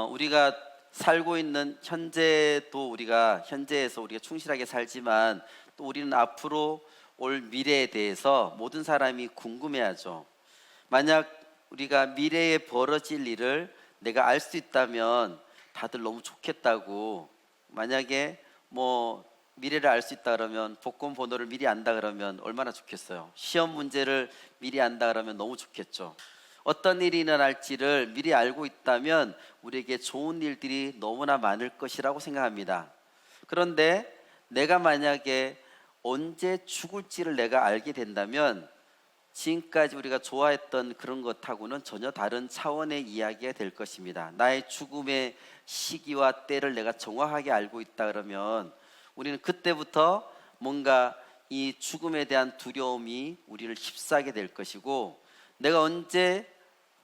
우리가 살고 있는 현재도 우리가 현재에서 우리가 충실하게 살지만 또 우리는 앞으로 올 미래에 대해서 모든 사람이 궁금해하죠. 만약 우리가 미래에 벌어질 일을 내가 알 수 있다면 다들 너무 좋겠다고. 만약에 미래를 알 수 있다 그러면 복권 번호를 미리 안다 그러면 얼마나 좋겠어요. 시험 문제를 미리 안다 그러면 너무 좋겠죠. 어떤 일이 일어날지를 미리 알고 있다면 우리에게 좋은 일들이 너무나 많을 것이라고 생각합니다. 그런데 내가 만약에 언제 죽을지를 내가 알게 된다면 지금까지 우리가 좋아했던 그런 것하고는 전혀 다른 차원의 이야기가 될 것입니다. 나의 죽음의 시기와 때를 내가 정확하게 알고 있다 그러면 우리는 그때부터 뭔가 이 죽음에 대한 두려움이 우리를 휩싸게 될 것이고, 내가 언제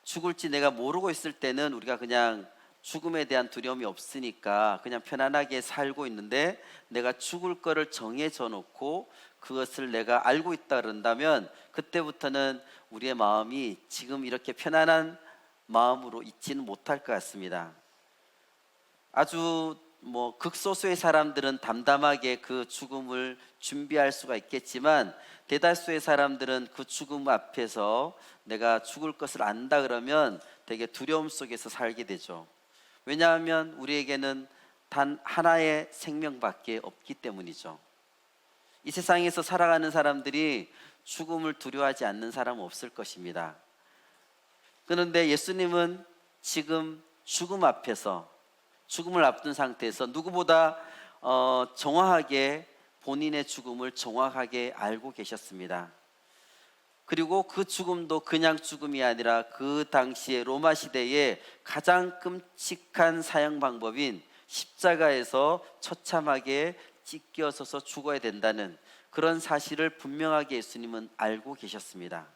죽을지 내가 모르고 있을 때는 우리가 그냥 죽음에 대한 두려움이 없으니까 그냥 편안하게 살고 있는데, 내가 죽을 거를 정해져 놓고 그것을 내가 알고 있다 그런다면 그때부터는 우리의 마음이 지금 이렇게 편안한 마음으로 있지는 못할 것 같습니다. 아주 극소수의 사람들은 담담하게 그 죽음을 준비할 수가 있겠지만, 대다수의 사람들은 그 죽음 앞에서 내가 죽을 것을 안다 그러면 되게 두려움 속에서 살게 되죠. 왜냐하면 우리에게는 단 하나의 생명밖에 없기 때문이죠. 이 세상에서 살아가는 사람들이 죽음을 두려워하지 않는 사람은 없을 것입니다. 그런데 예수님은 지금 죽음 앞에서, 죽음을 앞둔 상태에서 누구보다 정확하게 본인의 죽음을 정확하게 알고 계셨습니다. 그리고 그 죽음도 그냥 죽음이 아니라 그 당시에 로마 시대에 가장 끔찍한 사형 방법인 십자가에서 처참하게 찢겨져서 죽어야 된다는 그런 사실을 분명하게 예수님은 알고 계셨습니다.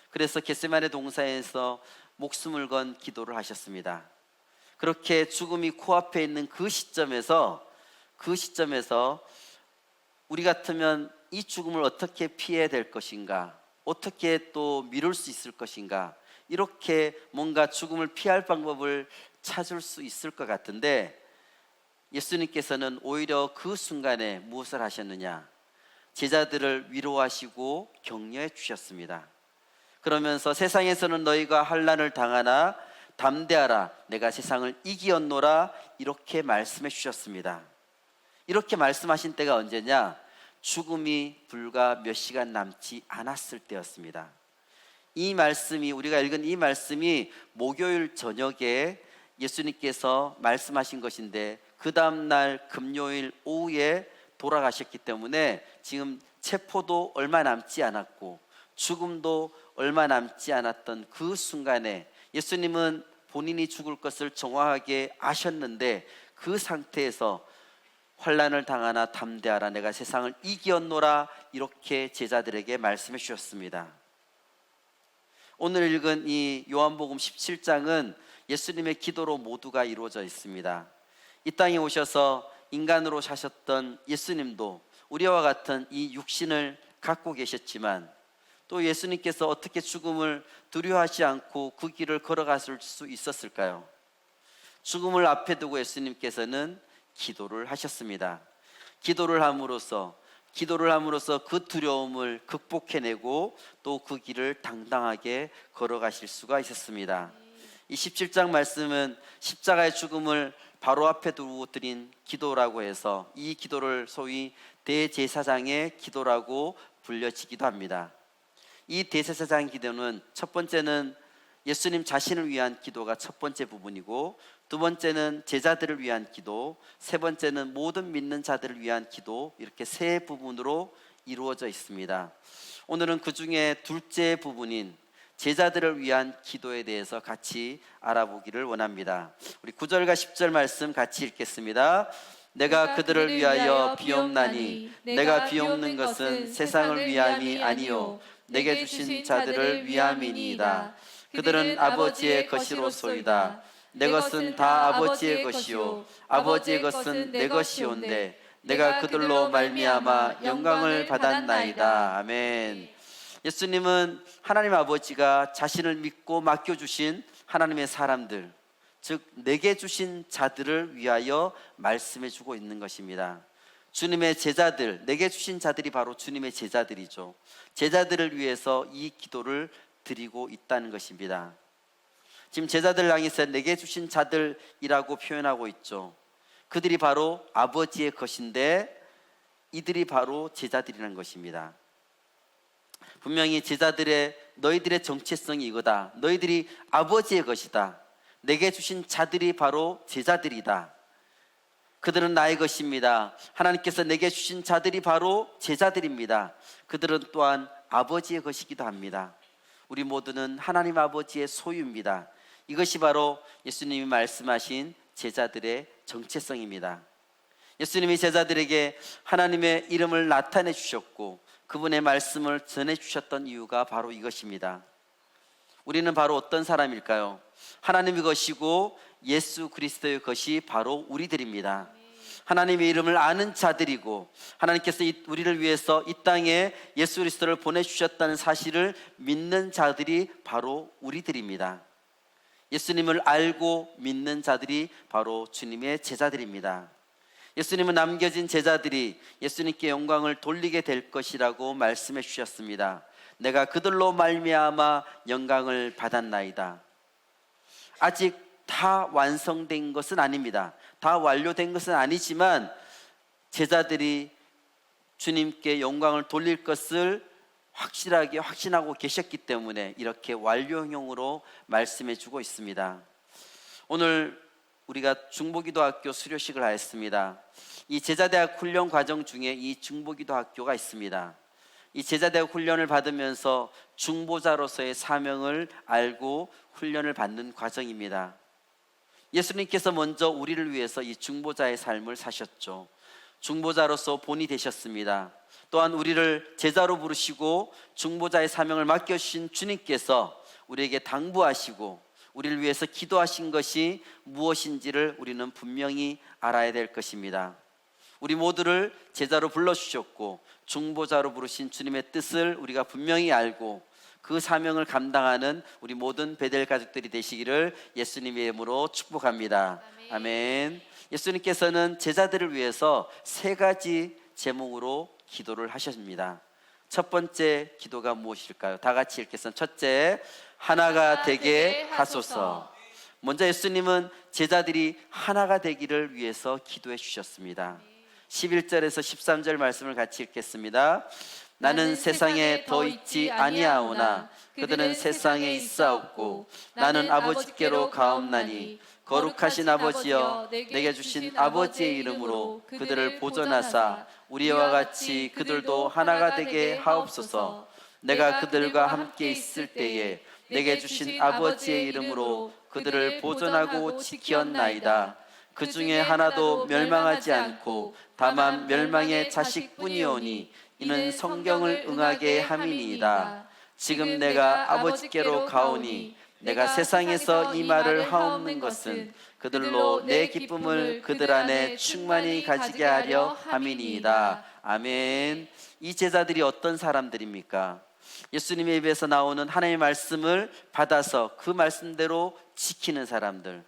그래서 겟세마네 동산에서 목숨을 건 기도를 하셨습니다. 그렇게 죽음이 코앞에 있는 그 시점에서 우리 같으면 이 죽음을 어떻게 피해야 될 것인가, 어떻게 또 미룰 수 있을 것인가, 이렇게 뭔가 죽음을 피할 방법을 찾을 수 있을 것 같은데, 예수님께서는 오히려 그 순간에 무엇을 하셨느냐? 제자들을 위로하시고 격려해 주셨습니다. 그러면서 세상에서는 너희가 환난을 당하나 담대하라, 내가 세상을 이기었노라, 이렇게 말씀해 주셨습니다. 이렇게 말씀하신 때가 언제냐? 죽음이 불과 몇 시간 남지 않았을 때였습니다. 이 말씀이, 우리가 읽은 이 말씀이 목요일 저녁에 예수님께서 말씀하신 것인데, 그 다음날 금요일 오후에 돌아가셨기 때문에 지금 체포도 얼마 남지 않았고 죽음도 얼마 남지 않았던 그 순간에 예수님은 본인이 죽을 것을 정확하게 아셨는데, 그 상태에서 환난을 당하나 담대하라, 내가 세상을 이기었노라, 이렇게 제자들에게 말씀해 주셨습니다. 오늘 읽은 이 요한복음 17장은 예수님의 기도로 모두가 이루어져 있습니다. 이 땅에 오셔서 인간으로 사셨던 예수님도 우리와 같은 이 육신을 갖고 계셨지만, 또 예수님께서 어떻게 죽음을 두려워하지 않고 그 길을 걸어갔을 수 있었을까요? 죽음을 앞에 두고 예수님께서는 기도를 하셨습니다. 기도를 함으로써 그 두려움을 극복해내고 또 그 길을 당당하게 걸어가실 수가 있었습니다. 이 17장 말씀은 십자가의 죽음을 바로 앞에 두고 드린 기도라고 해서 이 기도를 소위 대제사장의 기도라고 불려지기도 합니다. 이 대제사장 기도는 첫 번째는 예수님 자신을 위한 기도가 첫 번째 부분이고, 두 번째는 제자들을 위한 기도, 세 번째는 모든 믿는 자들을 위한 기도, 이렇게 세 부분으로 이루어져 있습니다. 오늘은 그 중에 둘째 부분인 제자들을 위한 기도에 대해서 같이 알아보기를 원합니다. 우리 9절과 10절 말씀 같이 읽겠습니다. 내가 그들을 위하여 비옵나니 내가 비옵는 것은 세상을 위함이 아니요 내게 주신 자들을 위함이니이다. 그들은 아버지의 것이로소이다. 내 것은 다 아버지의 것이요 아버지의 것은 내 것이온데 내가 그들로 말미암아 영광을 받았나이다. 아멘. 예수님은 하나님 아버지가 자신을 믿고 맡겨주신 하나님의 사람들, 즉 내게 주신 자들을 위하여 말씀해 주고 있는 것입니다. 주님의 제자들, 내게 주신 자들이 바로 주님의 제자들이죠. 제자들을 위해서 이 기도를 드리고 있다는 것입니다. 지금 제자들 향해서 내게 주신 자들이라고 표현하고 있죠. 그들이 바로 아버지의 것인데 이들이 바로 제자들이라는 것입니다. 분명히 제자들의 너희들의 정체성이 이거다. 너희들이 아버지의 것이다. 내게 주신 자들이 바로 제자들이다. 그들은 나의 것입니다. 하나님께서 내게 주신 자들이 바로 제자들입니다. 그들은 또한 아버지의 것이기도 합니다. 우리 모두는 하나님 아버지의 소유입니다. 이것이 바로 예수님이 말씀하신 제자들의 정체성입니다. 예수님이 제자들에게 하나님의 이름을 나타내 주셨고 그분의 말씀을 전해 주셨던 이유가 바로 이것입니다. 우리는 바로 어떤 사람일까요? 하나님의 것이고 예수 그리스도의 것이 바로 우리들입니다. 하나님의 이름을 아는 자들이고 하나님께서 우리를 위해서 이 땅에 예수 그리스도를 보내주셨다는 사실을 믿는 자들이 바로 우리들입니다. 예수님을 알고 믿는 자들이 바로 주님의 제자들입니다. 예수님은 남겨진 제자들이 예수님께 영광을 돌리게 될 것이라고 말씀해 주셨습니다. 내가 그들로 말미암아 영광을 받았나이다. 아직 다 완성된 것은 아닙니다. 다 완료된 것은 아니지만 제자들이 주님께 영광을 돌릴 것을 확실하게 확신하고 계셨기 때문에 이렇게 완료형으로 말씀해 주고 있습니다. 오늘 우리가 중보기도학교 수료식을 하였습니다. 이 제자대학 훈련 과정 중에 이 중보기도학교가 있습니다. 이 제자대학 훈련을 받으면서 중보자로서의 사명을 알고 훈련을 받는 과정입니다. 예수님께서 먼저 우리를 위해서 이 중보자의 삶을 사셨죠. 중보자로서 본이 되셨습니다. 또한 우리를 제자로 부르시고 중보자의 사명을 맡겨주신 주님께서 우리에게 당부하시고 우리를 위해서 기도하신 것이 무엇인지를 우리는 분명히 알아야 될 것입니다. 우리 모두를 제자로 불러주셨고 중보자로 부르신 주님의 뜻을 우리가 분명히 알고 그 사명을 감당하는 우리 모든 베델 가족들이 되시기를 예수님의 이름으로 축복합니다. 아멘. 예수님께서는 제자들을 위해서 세 가지 제목으로 기도를 하셨습니다. 첫 번째 기도가 무엇일까요? 다 같이 읽겠습니다. 첫째, 하나가 되게 하소서. 먼저 예수님은 제자들이 하나가 되기를 위해서 기도해 주셨습니다. 11절에서 13절 말씀을 같이 읽겠습니다. 나는 세상에 더 있지 아니하오나 그들은 세상에 있사옵고 나는 아버지께로 가옵나니 거룩하신 아버지여 내게 주신 아버지의 이름으로 그들을 보존하사 우리와 같이 그들도 하나가 되게 하옵소서. 내가 그들과 함께 있을 때에 내게 주신 아버지의 이름으로 그들을 보존하고 지켰나이다. 그 중에 하나도 멸망하지 않고 다만 멸망의 자식뿐이오니 이는 성경을 응하게 함이니이다. 지금 내가 아버지께로 가오니 내가 세상에서 이 말을 하옵는 것은 그들로 내 기쁨을 그들 안에 충만히 가지게 하려 함이니이다. 아멘. 이 제자들이 어떤 사람들입니까? 예수님의 입에서 나오는 하나님의 말씀을 받아서 그 말씀대로 지키는 사람들,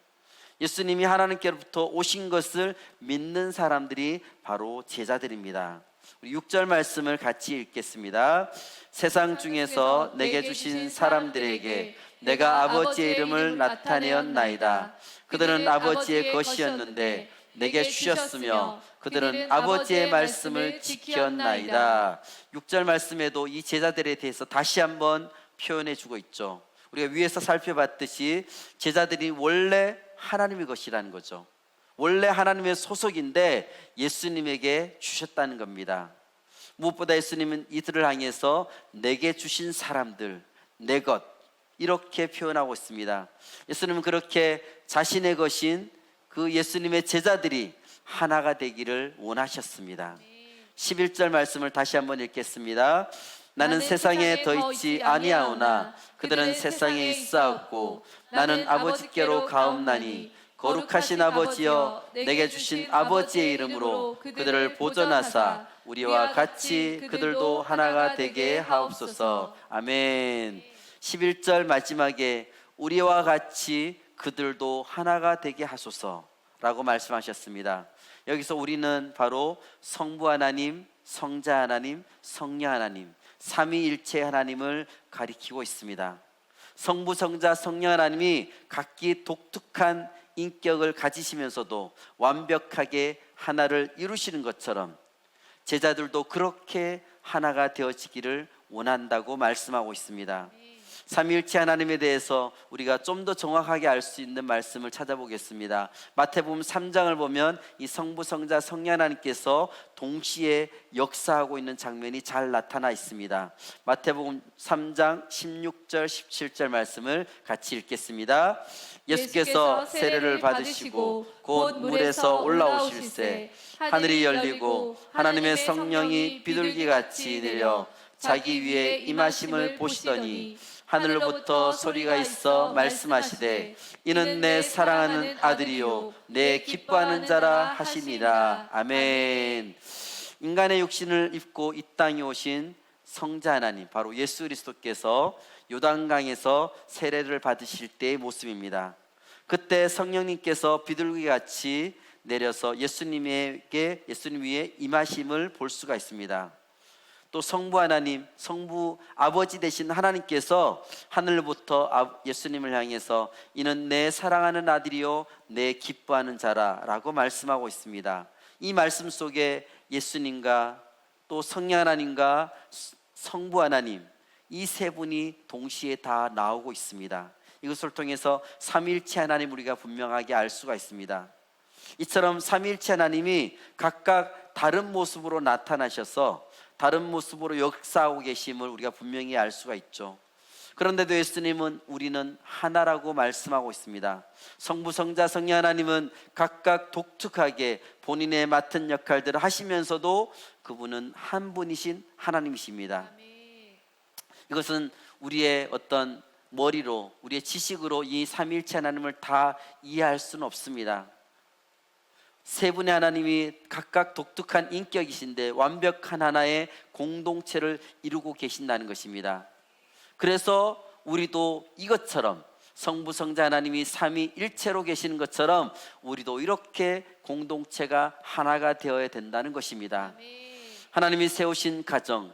예수님이 하나님께로부터 오신 것을 믿는 사람들이 바로 제자들입니다. 우리 6절 말씀을 같이 읽겠습니다. 세상 중에서 내게 주신 사람들에게 내가 아버지의 이름을 나타내었나이다. 그들은 아버지의 것이었는데 내게 주셨으며 그들은 아버지의 말씀을 지켰나이다. 6절 말씀에도 이 제자들에 대해서 다시 한번 표현해 주고 있죠. 우리가 위에서 살펴봤듯이 제자들이 원래 하나님의 것이라는 거죠. 원래 하나님의 소속인데 예수님에게 주셨다는 겁니다. 무엇보다 예수님은 이들을 향해서 내게 주신 사람들, 내 것, 이렇게 표현하고 있습니다. 예수님은 그렇게 자신의 것인 그 예수님의 제자들이 하나가 되기를 원하셨습니다. 11절 말씀을 다시 한번 읽겠습니다. 나는 세상에 더 있지 아니하오나 그들은 세상에 있사옵고 나는 아버지께로 가옵나니 거룩하신 아버지여 내게 주신 아버지의 이름으로 그들을 보존하사 우리와 같이 그들도 하나가 되게 하옵소서. 아멘. 11절 마지막에 우리와 같이 그들도 하나가 되게 하소서라고 말씀하셨습니다. 여기서 우리는 바로 성부 하나님, 성자 하나님, 성령 하나님, 삼위일체 하나님을 가리키고 있습니다. 성부, 성자, 성령 하나님이 각기 독특한 인격을 가지시면서도 완벽하게 하나를 이루시는 것처럼 제자들도 그렇게 하나가 되어지기를 원한다고 말씀하고 있습니다. 삼위일체 하나님에 대해서 우리가 좀 더 정확하게 알 수 있는 말씀을 찾아보겠습니다. 마태복음 3장을 보면 이 성부, 성자, 성령 하나님께서 동시에 역사하고 있는 장면이 잘 나타나 있습니다. 마태복음 3장 16절 17절 말씀을 같이 읽겠습니다. 예수께서 세례를 받으시고 곧 물에서 올라오실새 하늘이 열리고 하나님의 성령이 비둘기같이 내려 자기 위에 임하심을 보시더니 하늘로부터 소리가 있어 말씀하시되 이는 내 사랑하는 아들이요 내 기뻐하는 자라 하시니라. 아멘. 인간의 육신을 입고 이 땅에 오신 성자 하나님, 바로 예수 그리스도께서 요단강에서 세례를 받으실 때의 모습입니다. 그때 성령님께서 비둘기같이 내려서 예수님 위에 임하심을 볼 수가 있습니다. 또 성부 하나님, 성부 아버지 되신 하나님께서 하늘부터 예수님을 향해서 이는 내 사랑하는 아들이요 내 기뻐하는 자라 라고 말씀하고 있습니다. 이 말씀 속에 예수님과 또 성령 하나님과 성부 하나님, 이 세 분이 동시에 다 나오고 있습니다. 이것을 통해서 삼위일체 하나님 우리가 분명하게 알 수가 있습니다. 이처럼 삼위일체 하나님이 각각 다른 모습으로 나타나셔서 다른 모습으로 역사하고 계심을 우리가 분명히 알 수가 있죠. 그런데도 예수님은 우리는 하나라고 말씀하고 있습니다. 성부, 성자, 성령 하나님은 각각 독특하게 본인의 맡은 역할들을 하시면서도 그분은 한 분이신 하나님이십니다. 이것은 우리의 어떤 머리로, 우리의 지식으로 이 삼위일체 하나님을 다 이해할 수는 없습니다. 세 분의 하나님이 각각 독특한 인격이신데 완벽한 하나의 공동체를 이루고 계신다는 것입니다. 그래서 우리도 이것처럼 성부, 성자 하나님이 삼위일체로 계시는 것처럼 우리도 이렇게 공동체가 하나가 되어야 된다는 것입니다. 하나님이 세우신 가정,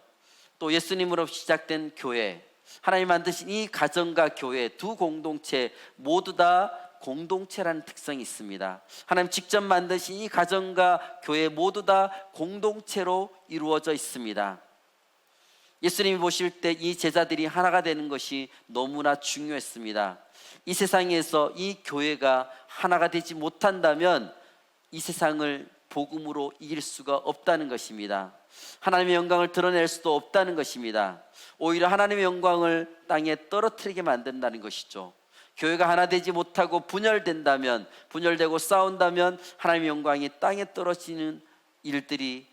또 예수님으로 시작된 교회, 하나님 만드신 이 가정과 교회 두 공동체 모두 다 공동체라는 특성이 있습니다. 하나님 직접 만드신 이 가정과 교회 모두 다 공동체로 이루어져 있습니다. 예수님이 보실 때 이 제자들이 하나가 되는 것이 너무나 중요했습니다. 이 세상에서 이 교회가 하나가 되지 못한다면 이 세상을 복음으로 이길 수가 없다는 것입니다. 하나님의 영광을 드러낼 수도 없다는 것입니다. 오히려 하나님의 영광을 땅에 떨어뜨리게 만든다는 것이죠. 교회가 하나 되지 못하고 분열된다면, 분열되고 싸운다면 하나님의 영광이 땅에 떨어지는 일들이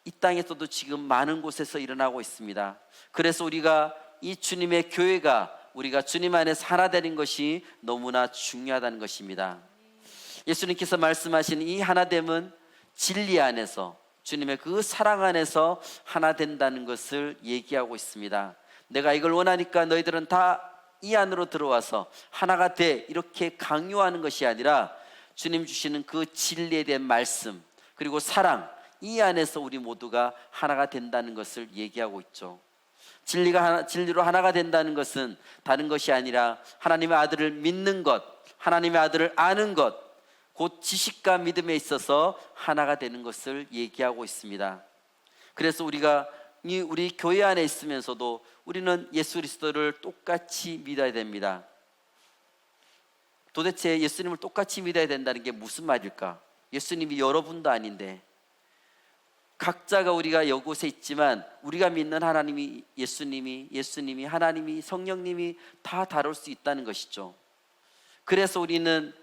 이 땅에서도 지금 많은 곳에서 일어나고 있습니다. 그래서 우리가 이 주님의 교회가 우리가 주님 안에서 하나 되는 것이 너무나 중요하다는 것입니다. 예수님께서 말씀하신 이 하나됨은 진리 안에서, 주님의 그 사랑 안에서 하나 된다는 것을 얘기하고 있습니다. 내가 이걸 원하니까 너희들은 다 이 안으로 들어와서 하나가 돼, 이렇게 강요하는 것이 아니라 주님 주시는 그 진리에 대한 말씀, 그리고 사랑, 이 안에서 우리 모두가 하나가 된다는 것을 얘기하고 있죠. 진리로 하나가 된다는 것은 다른 것이 아니라 하나님의 아들을 믿는 것, 하나님의 아들을 아는 것, 곧 지식과 믿음에 있어서 하나가 되는 것을 얘기하고 있습니다. 그래서 우리가 우리 교회 안에 있으면서도 우리는 예수 그리스도를 똑같이 믿어야 됩니다. 도대체 예수님을 똑같이 믿어야 된다는 게 무슨 말일까? 예수님이 여러분도 아닌데, 각자가 우리가 이곳에 있지만 우리가 믿는 하나님이, 예수님이 하나님이, 성령님이 다 다룰 수 있다는 것이죠. 그래서 우리는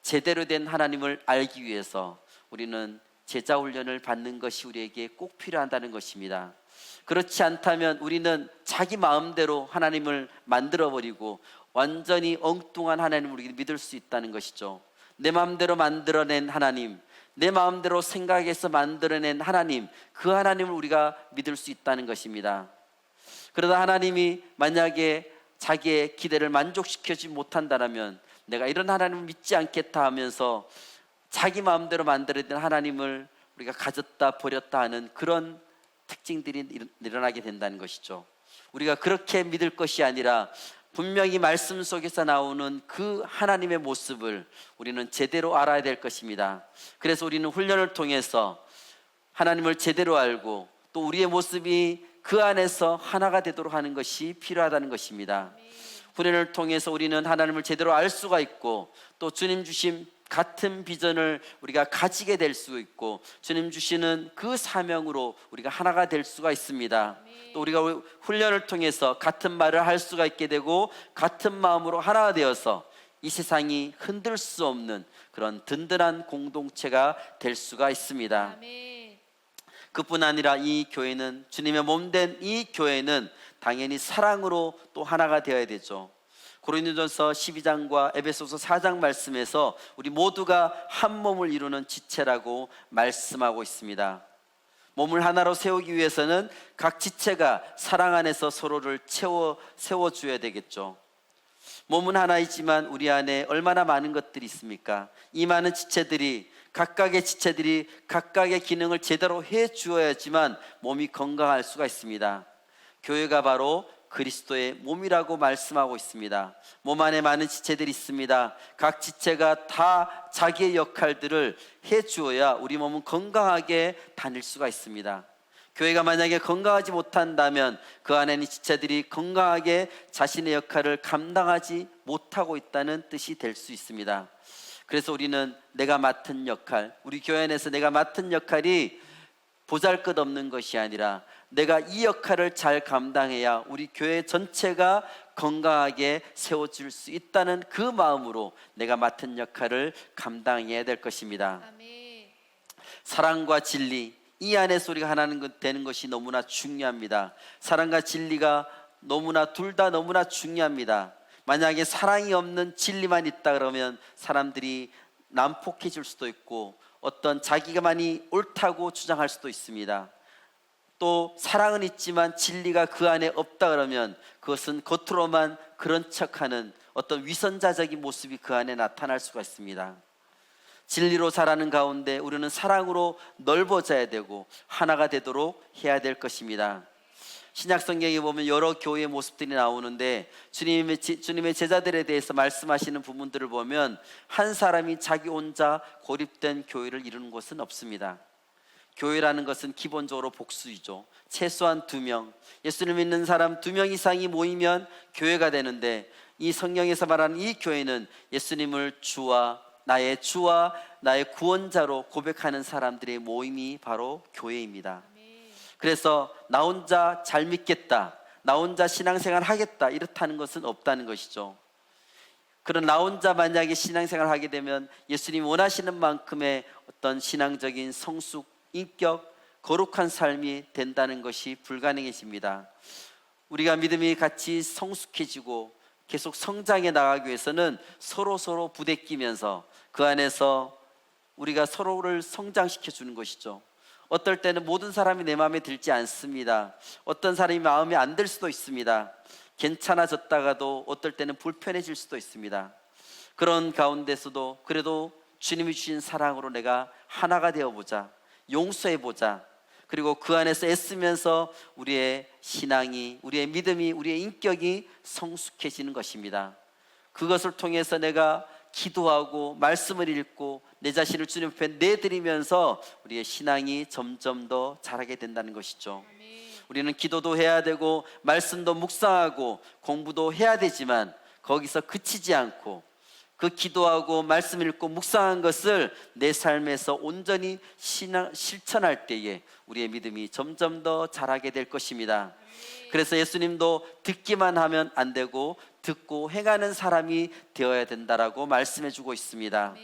제대로 된 하나님을 알기 위해서 우리는 제자 훈련을 받는 것이 우리에게 꼭 필요하다는 것입니다. 그렇지 않다면 우리는 자기 마음대로 하나님을 만들어버리고 완전히 엉뚱한 하나님을 우리가 믿을 수 있다는 것이죠. 내 마음대로 만들어낸 하나님, 내 마음대로 생각해서 만들어낸 하나님, 그 하나님을 우리가 믿을 수 있다는 것입니다. 그러다 하나님이 만약에 자기의 기대를 만족시켜주지 못한다면 내가 이런 하나님을 믿지 않겠다 하면서 자기 마음대로 만들어진 하나님을 우리가 가졌다 버렸다 하는 그런 특징들이 일어나게 된다는 것이죠. 우리가 그렇게 믿을 것이 아니라 분명히 말씀 속에서 나오는 그 하나님의 모습을 우리는 제대로 알아야 될 것입니다. 그래서 우리는 훈련을 통해서 하나님을 제대로 알고 또 우리의 모습이 그 안에서 하나가 되도록 하는 것이 필요하다는 것입니다. 훈련을 통해서 우리는 하나님을 제대로 알 수가 있고 또 주님 주신 같은 비전을 우리가 가지게 될 수 있고 주님 주시는 그 사명으로 우리가 하나가 될 수가 있습니다. 또 우리가 훈련을 통해서 같은 말을 할 수가 있게 되고 같은 마음으로 하나가 되어서 이 세상이 흔들 수 없는 그런 든든한 공동체가 될 수가 있습니다. 그뿐 아니라 이 교회는, 주님의 몸된 이 교회는 당연히 사랑으로 또 하나가 되어야 되죠. 고린도전서 12장과 에베소서 4장 말씀에서 우리 모두가 한 몸을 이루는 지체라고 말씀하고 있습니다. 몸을 하나로 세우기 위해서는 각 지체가 사랑 안에서 서로를 세워줘야 되겠죠. 몸은 하나이지만 우리 안에 얼마나 많은 것들이 있습니까? 이 많은 지체들이 각각의 기능을 제대로 해 주어야지만 몸이 건강할 수가 있습니다. 교회가 바로 그리스도의 몸이라고 말씀하고 있습니다. 몸 안에 많은 지체들이 있습니다. 각 지체가 다 자기의 역할들을 해 주어야 우리 몸은 건강하게 다닐 수가 있습니다. 교회가 만약에 건강하지 못한다면 그 안에 있는 지체들이 건강하게 자신의 역할을 감당하지 못하고 있다는 뜻이 될 수 있습니다. 그래서 우리는 내가 맡은 역할, 우리 교회 안에서 내가 맡은 역할이 보잘것없는 것이 아니라 내가 이 역할을 잘 감당해야 우리 교회 전체가 건강하게 세워질 수 있다는 그 마음으로 내가 맡은 역할을 감당해야 될 것입니다. 아멘. 사랑과 진리, 이 안에서 우리가 하나 되는 것이 너무나 중요합니다. 사랑과 진리가 너무나 둘 다 너무나 중요합니다. 만약에 사랑이 없는 진리만 있다 그러면 사람들이 난폭해질 수도 있고 어떤 자기가만이 옳다고 주장할 수도 있습니다. 또 사랑은 있지만 진리가 그 안에 없다 그러면 그것은 겉으로만 그런 척하는 어떤 위선자적인 모습이 그 안에 나타날 수가 있습니다. 진리로 살아가는 가운데 우리는 사랑으로 넓어져야 되고 하나가 되도록 해야 될 것입니다. 신약 성경에 보면 여러 교회의 모습들이 나오는데 주님의 제자들에 대해서 말씀하시는 부분들을 보면 한 사람이 자기 혼자 고립된 교회를 이루는 것은 없습니다. 교회라는 것은 기본적으로 복수이죠. 최소한 2명, 예수를 믿는 사람 2명 이상이 모이면 교회가 되는데 이 성경에서 말하는 이 교회는 예수님을 나의 구원자로 고백하는 사람들의 모임이 바로 교회입니다. 그래서 나 혼자 잘 믿겠다, 나 혼자 신앙생활 하겠다 이렇다는 것은 없다는 것이죠. 그런 나 혼자 만약에 신앙생활 하게 되면 예수님 원하시는 만큼의 어떤 신앙적인 성숙, 인격, 거룩한 삶이 된다는 것이 불가능해집니다. 우리가 믿음이 같이 성숙해지고 계속 성장해 나가기 위해서는 서로 부대끼면서 그 안에서 우리가 서로를 성장시켜 주는 것이죠. 어떨 때는 모든 사람이 내 마음에 들지 않습니다. 어떤 사람이 마음에 안 들 수도 있습니다. 괜찮아졌다가도 어떨 때는 불편해질 수도 있습니다. 그런 가운데서도 그래도 주님이 주신 사랑으로 내가 하나가 되어보자, 용서해보자, 그리고 그 안에서 애쓰면서 우리의 신앙이, 우리의 믿음이, 우리의 인격이 성숙해지는 것입니다. 그것을 통해서 내가 기도하고 말씀을 읽고 내 자신을 주님 앞에 내드리면서 우리의 신앙이 점점 더 자라게 된다는 것이죠. 우리는 기도도 해야 되고 말씀도 묵상하고 공부도 해야 되지만 거기서 그치지 않고 그 기도하고 말씀 읽고 묵상한 것을 내 삶에서 온전히 실천할 때에 우리의 믿음이 점점 더 자라게 될 것입니다. 그래서 예수님도 듣기만 하면 안 되고 듣고 행하는 사람이 되어야 된다라고 말씀해 주고 있습니다.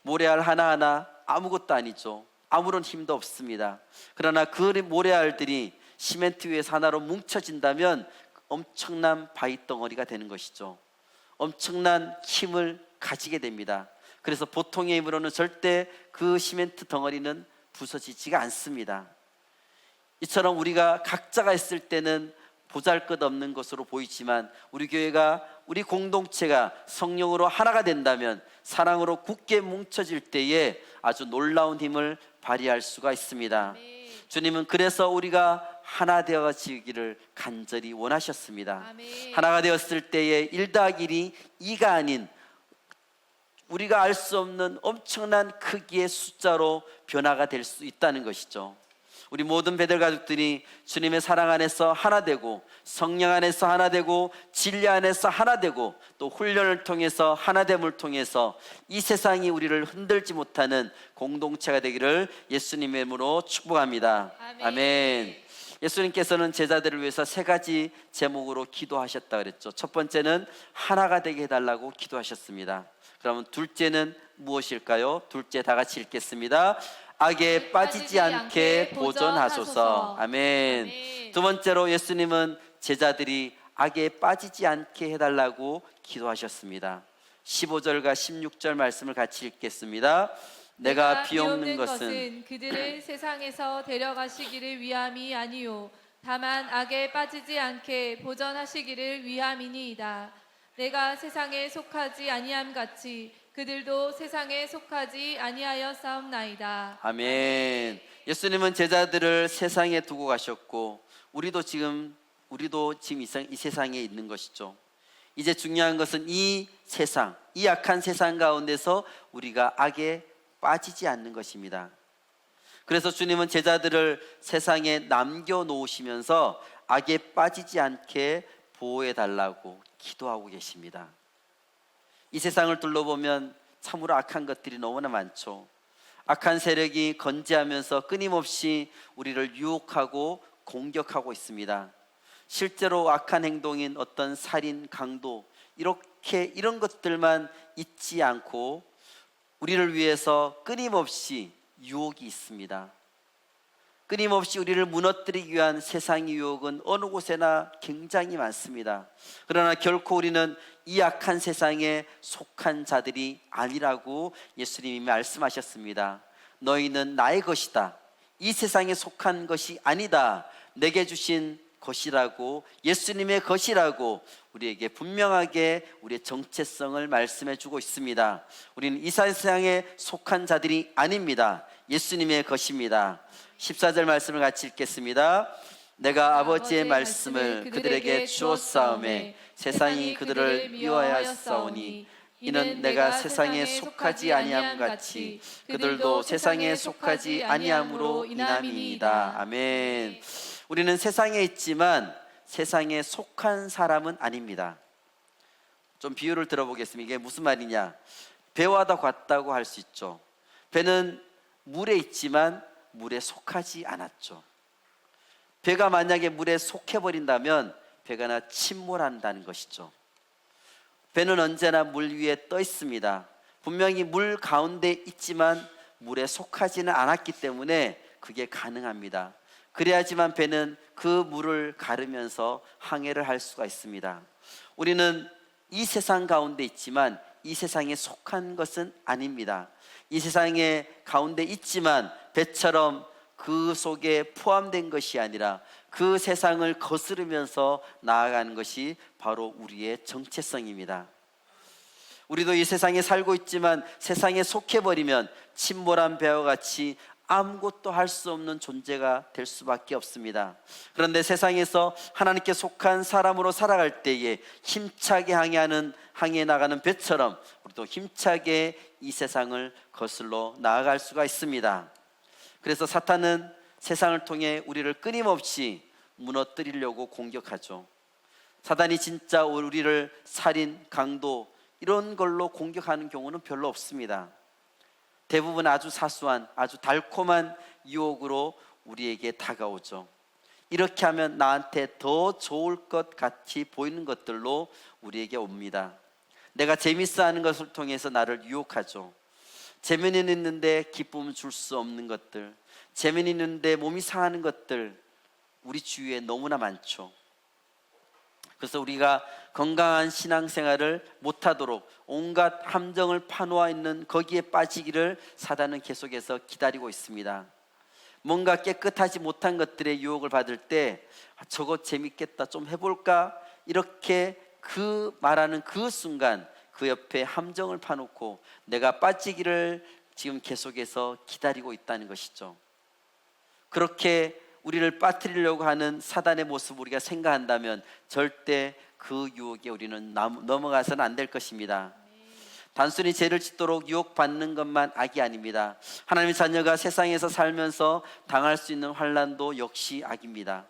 모래알 하나하나 아무것도 아니죠. 아무런 힘도 없습니다. 그러나 그 모래알들이 시멘트 위에서 하나로 뭉쳐진다면 엄청난 바위덩어리가 되는 것이죠. 엄청난 힘을 가지게 됩니다. 그래서 보통의 힘으로는 절대 그 시멘트 덩어리는 부서지지가 않습니다. 이처럼 우리가 각자가 있을 때는 보잘것없는 것으로 보이지만 우리 교회가, 우리 공동체가 성령으로 하나가 된다면, 사랑으로 굳게 뭉쳐질 때에 아주 놀라운 힘을 발휘할 수가 있습니다. 주님은 그래서 우리가 하나 되어지기를 간절히 원하셨습니다. 아멘. 하나가 되었을 때에 1 더하기 1이 2가 아닌 우리가 알 수 없는 엄청난 크기의 숫자로 변화가 될 수 있다는 것이죠. 우리 모든 베델 가족들이 주님의 사랑 안에서 하나 되고, 성령 안에서 하나 되고, 진리 안에서 하나 되고, 또 훈련을 통해서 하나됨을 통해서 이 세상이 우리를 흔들지 못하는 공동체가 되기를 예수님의 이름으로 축복합니다. 아멘. 아멘. 예수님께서는 제자들을 위해서 3가지 제목으로 기도하셨다 그랬죠. 첫 번째는 하나가 되게 해달라고 기도하셨습니다. 그러면 둘째는 무엇일까요? 둘째 다 같이 읽겠습니다. 악에 빠지지 않게 보존하소서. 아멘. 아멘. 두 번째로 예수님은 제자들이 악에 빠지지 않게 해달라고 기도하셨습니다. 15절과 16절 말씀을 같이 읽겠습니다. 내가 비옵는 것은 그들을 세상에서 데려가시기를 위함이 아니요 다만 악에 빠지지 않게 보전하시기를 위함이니이다. 내가 세상에 속하지 아니함 같이 그들도 세상에 속하지 아니하여 싸움나이다. 아멘. 예수님은 제자들을 세상에 두고 가셨고 우리도 지금 이 세상에 있는 것이죠. 이제 중요한 것은 이 세상, 이 악한 세상 가운데서 우리가 악에 빠지지 않는 것입니다. 그래서 주님은 제자들을 세상에 남겨놓으시면서 악에 빠지지 않게 보호해 달라고 기도하고 계십니다. 이 세상을 둘러보면 참으로 악한 것들이 너무나 많죠. 악한 세력이 건재하면서 끊임없이 우리를 유혹하고 공격하고 있습니다. 실제로 악한 행동인 어떤 살인, 강도, 이런 것들만 있지 않고 우리를 위해서 끊임없이 유혹이 있습니다. 끊임없이 우리를 무너뜨리기 위한 세상의 유혹은 어느 곳에나 굉장히 많습니다. 그러나 결코 우리는 이 악한 세상에 속한 자들이 아니라고 예수님이 말씀하셨습니다. 너희는 나의 것이다. 이 세상에 속한 것이 아니다. 내게 주신 것이라고, 예수님의 것이라고 우리에게 분명하게 우리의 정체성을 말씀해 주고 있습니다. 우리는 이 세상에 속한 자들이 아닙니다. 예수님의 것입니다. 14절 말씀을 같이 읽겠습니다. 내가 아버지의 말씀을 그들에게 주었사오매 세상이 그들을 미워하였사오니 이는 내가 세상에 속하지 아니함 같이 그들도 세상에 속하지 아니함으로 인함이니이다. 아멘. 우리는 세상에 있지만 세상에 속한 사람은 아닙니다. 좀 비유를 들어보겠습니다. 이게 무슨 말이냐? 배와도 같다고 할 수 있죠. 배는 물에 있지만 물에 속하지 않았죠. 배가 만약에 물에 속해버린다면 배가 침몰한다는 것이죠. 배는 언제나 물 위에 떠 있습니다. 분명히 물 가운데 있지만 물에 속하지는 않았기 때문에 그게 가능합니다. 그래야지만 배는 그 물을 가르면서 항해를 할 수가 있습니다. 우리는 이 세상 가운데 있지만 이 세상에 속한 것은 아닙니다. 이 세상에 가운데 있지만 배처럼 그 속에 포함된 것이 아니라 그 세상을 거스르면서 나아가는 것이 바로 우리의 정체성입니다. 우리도 이 세상에 살고 있지만 세상에 속해버리면 침몰한 배와 같이 아무것도 할 수 없는 존재가 될 수밖에 없습니다. 그런데 세상에서 하나님께 속한 사람으로 살아갈 때에 힘차게 항해 나가는 배처럼 우리도 힘차게 이 세상을 거슬러 나아갈 수가 있습니다. 그래서 사탄은 세상을 통해 우리를 끊임없이 무너뜨리려고 공격하죠. 사단이 진짜 우리를 살인, 강도 이런 걸로 공격하는 경우는 별로 없습니다. 대부분 아주 사소한, 아주 달콤한 유혹으로 우리에게 다가오죠. 이렇게 하면 나한테 더 좋을 것 같이 보이는 것들로 우리에게 옵니다. 내가 재밌어 하는 것을 통해서 나를 유혹하죠. 재미는 있는데 기쁨을 줄 수 없는 것들, 재미는 있는데 몸이 상하는 것들 우리 주위에 너무나 많죠. 그래서 우리가 건강한 신앙생활을 못하도록 온갖 함정을 파놓아 있는 거기에 빠지기를 사단은 계속해서 기다리고 있습니다. 뭔가 깨끗하지 못한 것들의 유혹을 받을 때 저거 재밌겠다, 좀 해볼까, 이렇게 그 말하는 그 순간 그 옆에 함정을 파놓고 내가 빠지기를 지금 계속해서 기다리고 있다는 것이죠. 그렇게 우리를 빠뜨리려고 하는 사단의 모습을 우리가 생각한다면 절대 그 유혹에 우리는 넘어가서는 안 될 것입니다. 단순히 죄를 짓도록 유혹받는 것만 악이 아닙니다. 하나님의 자녀가 세상에서 살면서 당할 수 있는 환난도 역시 악입니다.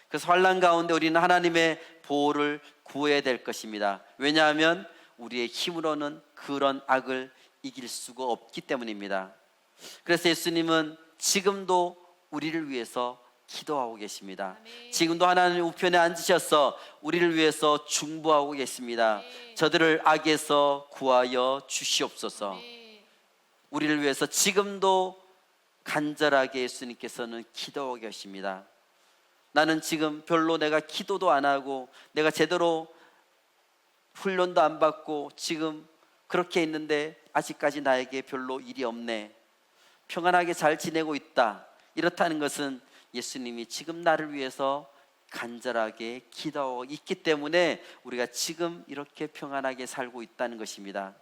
그래서 환난 가운데 우리는 하나님의 보호를 구해야 될 것입니다. 왜냐하면 우리의 힘으로는 그런 악을 이길 수가 없기 때문입니다. 그래서 예수님은 지금도 우리를 위해서 기도하고 계십니다. 지금도 하나님 우편에 앉으셔서 우리를 위해서 중보하고 계십니다. 저들을 악에서 구하여 주시옵소서. 우리를 위해서 지금도 간절하게 예수님께서는 기도하고 계십니다. 나는 지금 별로 내가 기도도 안 하고 내가 제대로 훈련도 안 받고 지금 그렇게 있는데 아직까지 나에게 별로 일이 없네, 평안하게 잘 지내고 있다, 이렇다는 것은 예수님이 지금 나를 위해서 간절하게 기도하고 있기 때문에 우리가 지금 이렇게 평안하게 살고 있다는 것입니다.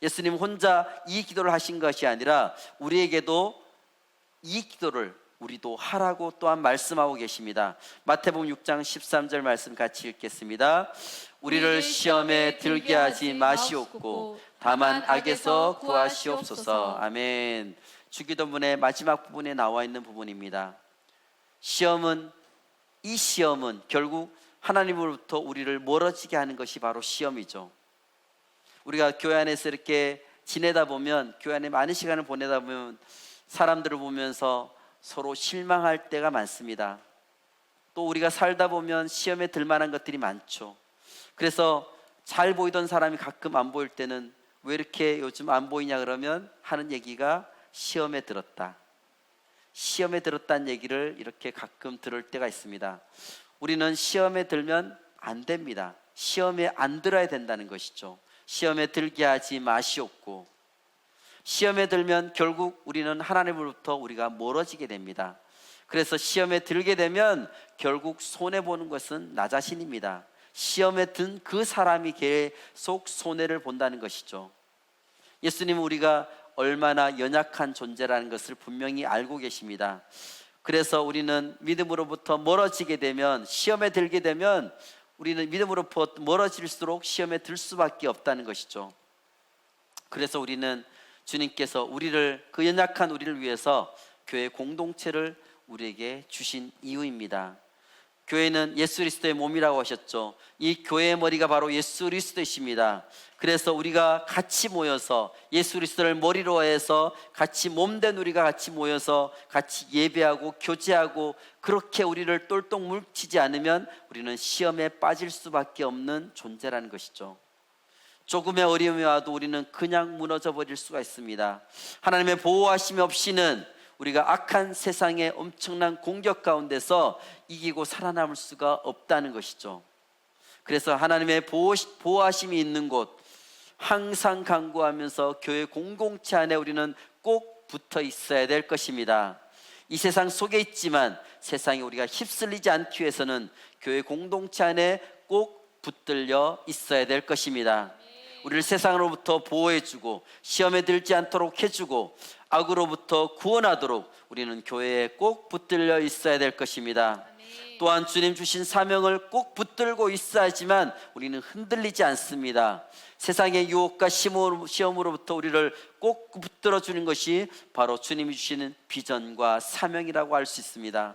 예수님 혼자 이 기도를 하신 것이 아니라 우리에게도 이 기도를 우리도 하라고 또한 말씀하고 계십니다. 마태복음 6장 13절 말씀 같이 읽겠습니다. 우리를 시험에 들게 하지 마시옵고 다만 악에서 구하시옵소서. 아멘. 주기도문의 마지막 부분에 나와 있는 부분입니다. 이 시험은 결국 하나님으로부터 우리를 멀어지게 하는 것이 바로 시험이죠. 우리가 교회 안에서 이렇게 지내다 보면, 교회 안에 많은 시간을 보내다 보면 사람들을 보면서 서로 실망할 때가 많습니다. 또 우리가 살다 보면 시험에 들 만한 것들이 많죠. 그래서 잘 보이던 사람이 가끔 안 보일 때는 왜 이렇게 요즘 안 보이냐 그러면 하는 얘기가 시험에 들었다, 시험에 들었다는 얘기를 이렇게 가끔 들을 때가 있습니다. 우리는 시험에 들면 안 됩니다. 시험에 안 들어야 된다는 것이죠. 시험에 들게 하지 마시옵고, 시험에 들면 결국 우리는 하나님으로부터 우리가 멀어지게 됩니다. 그래서 시험에 들게 되면 결국 손해보는 것은 나 자신입니다. 시험에 든 그 사람이 계속 손해를 본다는 것이죠. 예수님은 우리가 얼마나 연약한 존재라는 것을 분명히 알고 계십니다. 그래서 우리는 믿음으로부터 멀어지게 되면, 시험에 들게 되면 우리는 믿음으로부터 멀어질수록 시험에 들 수밖에 없다는 것이죠. 그래서 우리는 주님께서 그 연약한 우리를 위해서 교회 공동체를 우리에게 주신 이유입니다. 교회는 예수 그리스도의 몸이라고 하셨죠. 이 교회의 머리가 바로 예수 그리스도이십니다. 그래서 우리가 같이 모여서 예수 그리스도를 머리로 해서 같이 몸된 우리가 같이 모여서 같이 예배하고 교제하고, 그렇게 우리를 똘똘 뭉치지 않으면 우리는 시험에 빠질 수밖에 없는 존재라는 것이죠. 조금의 어려움이 와도 우리는 그냥 무너져 버릴 수가 있습니다. 하나님의 보호하심이 없이는 우리가 악한 세상의 엄청난 공격 가운데서 이기고 살아남을 수가 없다는 것이죠. 그래서 하나님의 보호하심이 있는 곳, 항상 간구하면서 교회 공동체 안에 우리는 꼭 붙어 있어야 될 것입니다. 이 세상 속에 있지만 세상에 우리가 휩쓸리지 않기 위해서는 교회 공동체 안에 꼭 붙들려 있어야 될 것입니다. 우리를 세상으로부터 보호해주고 시험에 들지 않도록 해주고 악으로부터 구원하도록 우리는 교회에 꼭 붙들려 있어야 될 것입니다. 또한 주님 주신 사명을 꼭 붙들고 있어야지만 우리는 흔들리지 않습니다. 세상의 유혹과 시험으로부터 우리를 꼭 붙들어 주는 것이 바로 주님이 주시는 비전과 사명이라고 할 수 있습니다.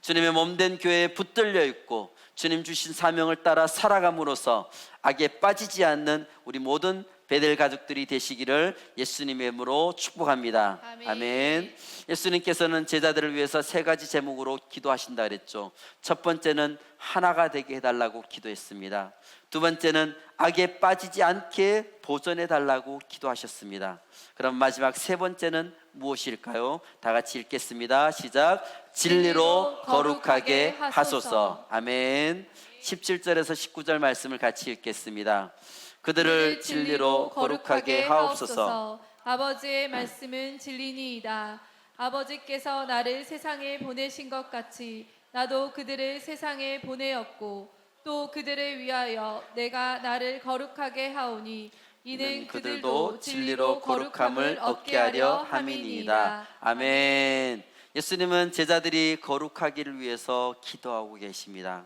주님의 몸된 교회에 붙들려 있고 주님 주신 사명을 따라 살아감으로써 악에 빠지지 않는 우리 모든 베델 가족들이 되시기를 예수님의 이름으로 축복합니다. 아멘. 예수님께서는 제자들을 위해서 3가지 제목으로 기도하신다 그랬죠. 첫 번째는 하나가 되게 해달라고 기도했습니다. 두 번째는 악에 빠지지 않게 보존해 달라고 기도하셨습니다. 그럼 마지막 3번째는 무엇일까요? 다 같이 읽겠습니다. 시작. 진리로 거룩하게 하소서. 아멘. 17절에서 19절 말씀을 같이 읽겠습니다. 그들을 진리로 거룩하게 하옵소서. 아버지의 말씀은 진리니이다. 아버지께서 나를 세상에 보내신 것 같이 나도 그들을 세상에 보내었고 또 그들을 위하여 내가 나를 거룩하게 하오니 이는 그들도 진리로 거룩함을 얻게 하려 함이니이다. 아멘. 예수님은 제자들이 거룩하기를 위해서 기도하고 계십니다.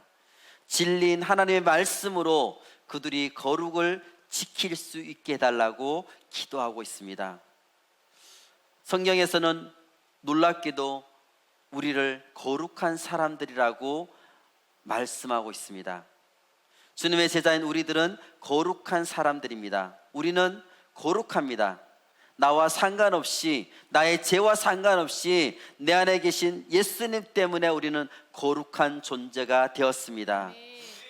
진리인 하나님의 말씀으로 그들이 거룩을 지킬 수 있게 해달라고 기도하고 있습니다. 성경에서는 놀랍게도 우리를 거룩한 사람들이라고 말씀하고 있습니다. 주님의 제자인 우리들은 거룩한 사람들입니다. 우리는 거룩합니다. 나와 상관없이, 나의 죄와 상관없이 내 안에 계신 예수님 때문에 우리는 거룩한 존재가 되었습니다.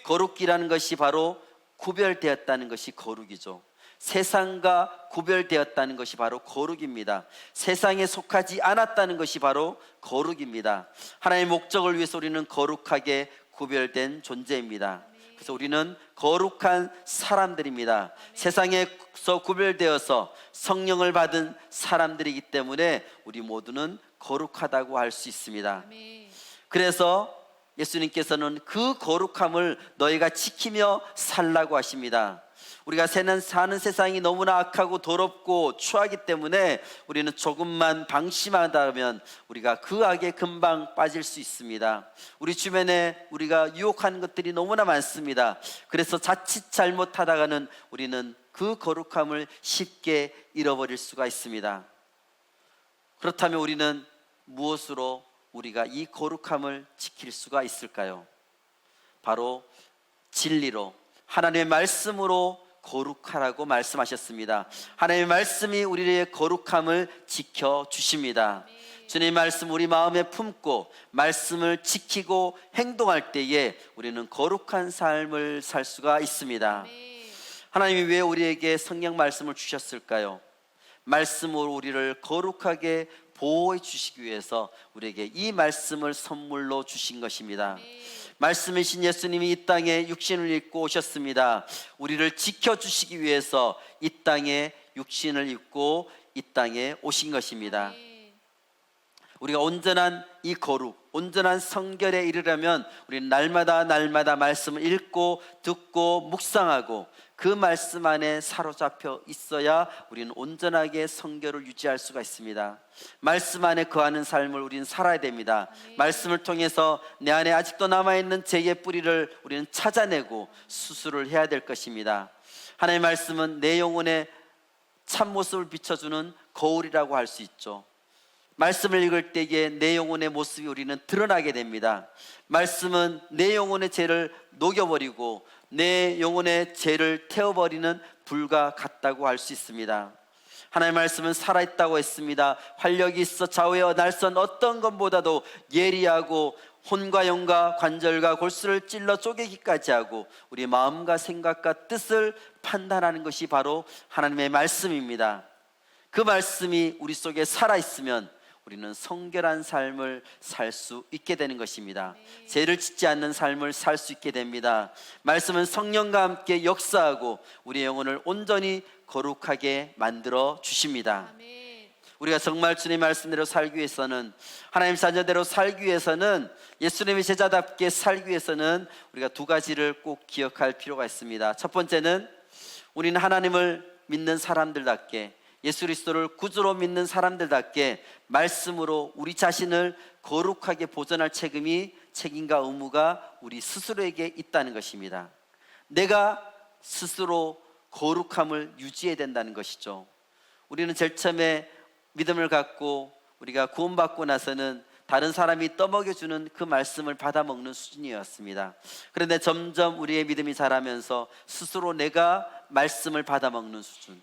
거룩이라는 것이 바로 구별되었다는 것이 거룩이죠. 세상과 구별되었다는 것이 바로 거룩입니다. 세상에 속하지 않았다는 것이 바로 거룩입니다. 하나님의 목적을 위해서 우리는 거룩하게 구별된 존재입니다. 그래서 우리는 거룩한 사람들입니다. 세상에서 구별되어서 성령을 받은 사람들이기 때문에 우리 모두는 거룩하다고 할 수 있습니다. 그래서 예수님께서는 그 거룩함을 너희가 지키며 살라고 하십니다. 우리가 사는 세상이 너무나 악하고 더럽고 추하기 때문에 우리는 조금만 방심하다면 우리가 그 악에 금방 빠질 수 있습니다. 우리 주변에 우리가 유혹하는 것들이 너무나 많습니다. 그래서 자칫 잘못하다가는 우리는 그 거룩함을 쉽게 잃어버릴 수가 있습니다. 그렇다면 우리는 무엇으로 우리가 이 거룩함을 지킬 수가 있을까요? 바로 진리로, 하나님의 말씀으로 거룩하라고 말씀하셨습니다. 하나님의 말씀이 우리의 거룩함을 지켜주십니다. 주님의 말씀 우리 마음에 품고 말씀을 지키고 행동할 때에 우리는 거룩한 삶을 살 수가 있습니다. 하나님이 왜 우리에게 성경 말씀을 주셨을까요? 말씀으로 우리를 거룩하게 보호해 주시기 위해서 우리에게 이 말씀을 선물로 주신 것입니다. 말씀이신 예수님이 이 땅에 육신을 입고 오셨습니다. 우리를 지켜주시기 위해서 이 땅에 육신을 입고 이 땅에 오신 것입니다. 우리가 온전한 이 거룩, 온전한 성결에 이르려면 우리는 날마다 말씀을 읽고 듣고 묵상하고 그 말씀 안에 사로잡혀 있어야 우리는 온전하게 성결을 유지할 수가 있습니다. 말씀 안에 거하는 삶을 우리는 살아야 됩니다. 말씀을 통해서 내 안에 아직도 남아있는 죄의 뿌리를 우리는 찾아내고 수술을 해야 될 것입니다. 하나님의 말씀은 내 영혼의 참모습을 비춰주는 거울이라고 할 수 있죠. 말씀을 읽을 때에 내 영혼의 모습이 우리는 드러나게 됩니다. 말씀은 내 영혼의 죄를 녹여버리고 내 영혼의 죄를 태워버리는 불과 같다고 할 수 있습니다. 하나님의 말씀은 살아있다고 했습니다. 활력이 있어 좌우에 날선 어떤 것보다도 예리하고 혼과 영과 관절과 골수를 찔러 쪼개기까지 하고 우리 마음과 생각과 뜻을 판단하는 것이 바로 하나님의 말씀입니다. 그 말씀이 우리 속에 살아있으면 우리는 성결한 삶을 살 수 있게 되는 것입니다. 죄를 짓지 않는 삶을 살 수 있게 됩니다. 말씀은 성령과 함께 역사하고 우리의 영혼을 온전히 거룩하게 만들어 주십니다. 우리가 정말 주님의 말씀대로 살기 위해서는, 하나님 자녀대로 살기 위해서는, 예수님의 제자답게 살기 위해서는 우리가 두 가지를 꼭 기억할 필요가 있습니다. 첫 번째는 우리는 하나님을 믿는 사람들답게, 예수 그리스도를 구주로 믿는 사람들답게 말씀으로 우리 자신을 거룩하게 보존할 책임과 의무가 우리 스스로에게 있다는 것입니다. 내가 스스로 거룩함을 유지해야 된다는 것이죠. 우리는 제일 처음에 믿음을 갖고 우리가 구원받고 나서는 다른 사람이 떠먹여주는 그 말씀을 받아먹는 수준이었습니다. 그런데 점점 우리의 믿음이 자라면서 스스로 내가 말씀을 받아먹는 수준,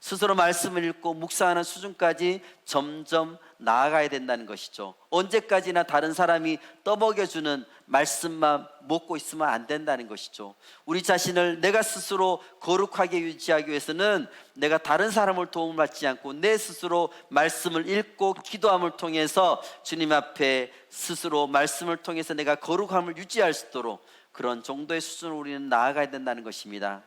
스스로 말씀을 읽고 묵상하는 수준까지 점점 나아가야 된다는 것이죠. 언제까지나 다른 사람이 떠먹여주는 말씀만 먹고 있으면 안 된다는 것이죠. 우리 자신을 내가 스스로 거룩하게 유지하기 위해서는 내가 다른 사람을 도움을 받지 않고 내 스스로 말씀을 읽고 기도함을 통해서 주님 앞에 스스로 말씀을 통해서 내가 거룩함을 유지할 수 있도록 그런 정도의 수준으로 우리는 나아가야 된다는 것입니다.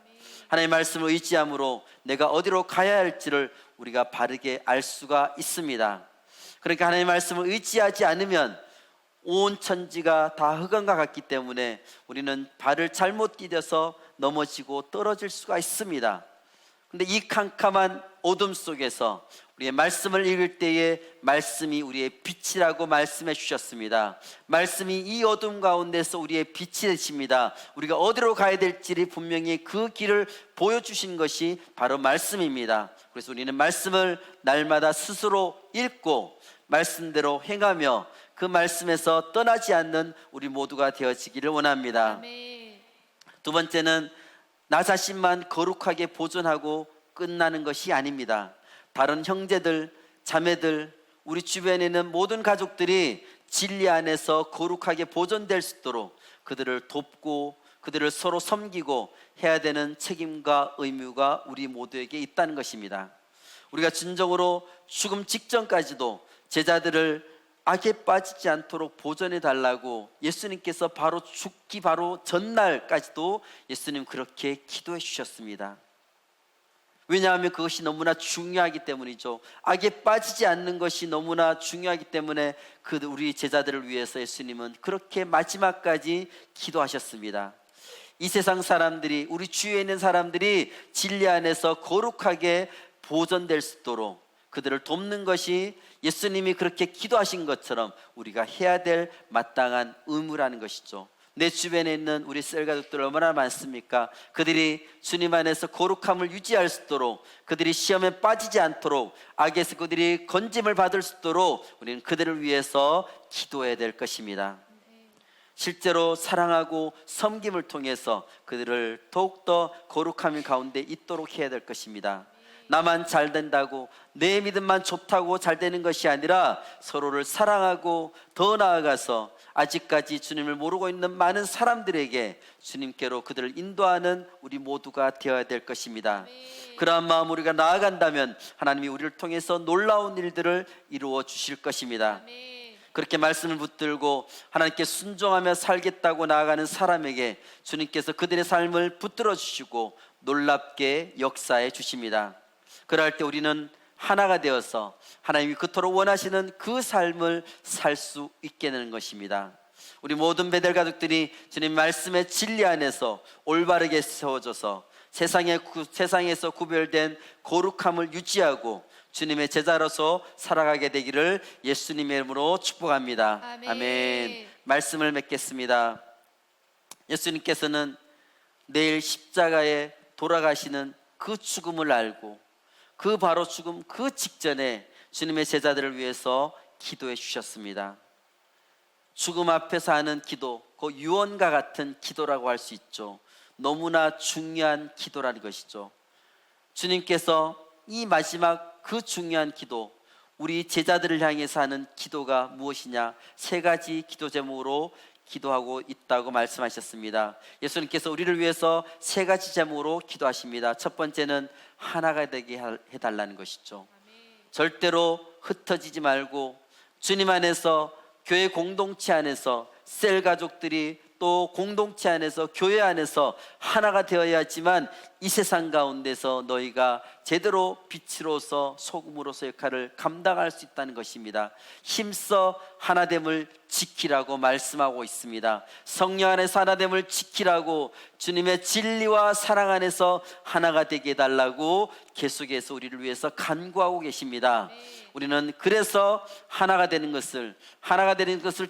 하나님의 말씀을 의지함으로 내가 어디로 가야 할지를 우리가 바르게 알 수가 있습니다. 그러니까 하나님의 말씀을 의지하지 않으면 온 천지가 다 흑암과 같기 때문에 우리는 발을 잘못 디뎌서 넘어지고 떨어질 수가 있습니다. 근데 이 캄캄한 어둠 속에서 우리의 말씀을 읽을 때에 말씀이 우리의 빛이라고 말씀해 주셨습니다. 말씀이 이 어둠 가운데서 우리의 빛이 되십니다. 우리가 어디로 가야 될지를 분명히 그 길을 보여주신 것이 바로 말씀입니다. 그래서 우리는 말씀을 날마다 스스로 읽고 말씀대로 행하며 그 말씀에서 떠나지 않는 우리 모두가 되어지기를 원합니다. 아멘. 두 번째는 나 자신만 거룩하게 보존하고 끝나는 것이 아닙니다. 다른 형제들, 자매들, 우리 주변에 있는 모든 가족들이 진리 안에서 거룩하게 보존될 수 있도록 그들을 돕고 그들을 서로 섬기고 해야 되는 책임과 의무가 우리 모두에게 있다는 것입니다. 우리가 진정으로 죽음 직전까지도 제자들을 악에 빠지지 않도록 보존해 달라고 예수님께서 바로 죽기 바로 전날까지도 예수님 그렇게 기도해 주셨습니다. 왜냐하면 그것이 너무나 중요하기 때문이죠. 악에 빠지지 않는 것이 너무나 중요하기 때문에 우리 제자들을 위해서 예수님은 그렇게 마지막까지 기도하셨습니다. 이 세상 사람들이, 우리 주위에 있는 사람들이 진리 안에서 거룩하게 보존될 수 있도록 그들을 돕는 것이 예수님이 그렇게 기도하신 것처럼 우리가 해야 될 마땅한 의무라는 것이죠. 내 주변에 있는 우리 셀가족들 얼마나 많습니까? 그들이 주님 안에서 거룩함을 유지할 수 있도록, 그들이 시험에 빠지지 않도록, 악에서 그들이 건짐을 받을 수 있도록 우리는 그들을 위해서 기도해야 될 것입니다. 실제로 사랑하고 섬김을 통해서 그들을 더욱더 거룩함 가운데 있도록 해야 될 것입니다. 나만 잘 된다고, 내 믿음만 좋다고 잘 되는 것이 아니라 서로를 사랑하고 더 나아가서 아직까지 주님을 모르고 있는 많은 사람들에게 주님께로 그들을 인도하는 우리 모두가 되어야 될 것입니다. 그러한 마음 우리가 나아간다면 하나님이 우리를 통해서 놀라운 일들을 이루어 주실 것입니다. 그렇게 말씀을 붙들고 하나님께 순종하며 살겠다고 나아가는 사람에게 주님께서 그들의 삶을 붙들어 주시고 놀랍게 역사해 주십니다. 그럴 때 우리는 하나가 되어서 하나님이 그토록 원하시는 그 삶을 살 수 있게 되는 것입니다. 우리 모든 베델 가족들이 주님 말씀의 진리 안에서 올바르게 세워져서 세상에서 구별된 거룩함을 유지하고 주님의 제자로서 살아가게 되기를 예수님의 이름으로 축복합니다. 아멘. 아멘. 말씀을 맺겠습니다. 예수님께서는 내일 십자가에 돌아가시는 그 죽음을 알고 그 바로 죽음 그 직전에 주님의 제자들을 위해서 기도해 주셨습니다. 죽음 앞에서 하는 기도, 그 유언과 같은 기도라고 할 수 있죠. 너무나 중요한 기도라는 것이죠. 주님께서 이 마지막 그 중요한 기도, 우리 제자들을 향해서 하는 기도가 무엇이냐? 세 가지 기도 제목으로 기도하고 있다고 말씀하셨습니다. 예수님께서 우리를 위해서 세 가지 제목으로 기도하십니다. 첫 번째는 하나가 되게 해달라는 것이죠. 절대로 흩어지지 말고 주님 안에서, 교회 공동체 안에서, 셀 가족들이 또 공동체 안에서, 교회 안에서 하나가 되어야지만 이 세상 가운데서 너희가 제대로 빛으로서 소금으로서 역할을 감당할 수 있다는 것입니다. 힘써 하나됨을 지키라고 말씀하고 있습니다. 성령 안에서 하나됨을 지키라고, 주님의 진리와 사랑 안에서 하나가 되게 해달라고 계속해서 우리를 위해서 간구하고 계십니다. 우리는 그래서 하나가 되는 것을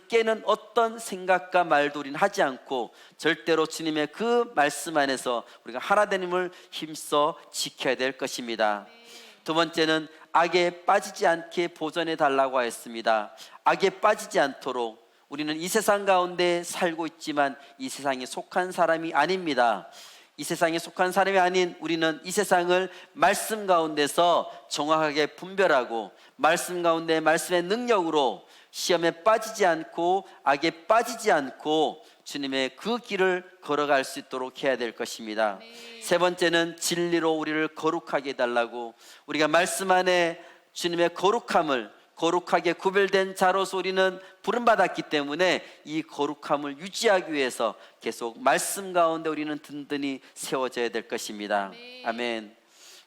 깨는 어떤 생각과 말도 우리는 하지 않고 절대로 주님의 그 말씀 안에서 우리가 하나 되님을 힘써 지켜야 될 것입니다. 두 번째는 악에 빠지지 않게 보존해 달라고 하였습니다. 악에 빠지지 않도록 우리는 이 세상 가운데 살고 있지만 이 세상에 속한 사람이 아닙니다. 이 세상에 속한 사람이 아닌 우리는 이 세상을 말씀 가운데서 정확하게 분별하고 말씀 가운데 말씀의 능력으로 시험에 빠지지 않고 악에 빠지지 않고 주님의 그 길을 걸어갈 수 있도록 해야 될 것입니다. 세 번째는 진리로 우리를 거룩하게 해달라고, 우리가 말씀 안에 주님의 거룩하게 구별된 자로서 우리는 부름받았기 때문에 이 거룩함을 유지하기 위해서 계속 말씀 가운데 우리는 든든히 세워져야 될 것입니다. 아멘.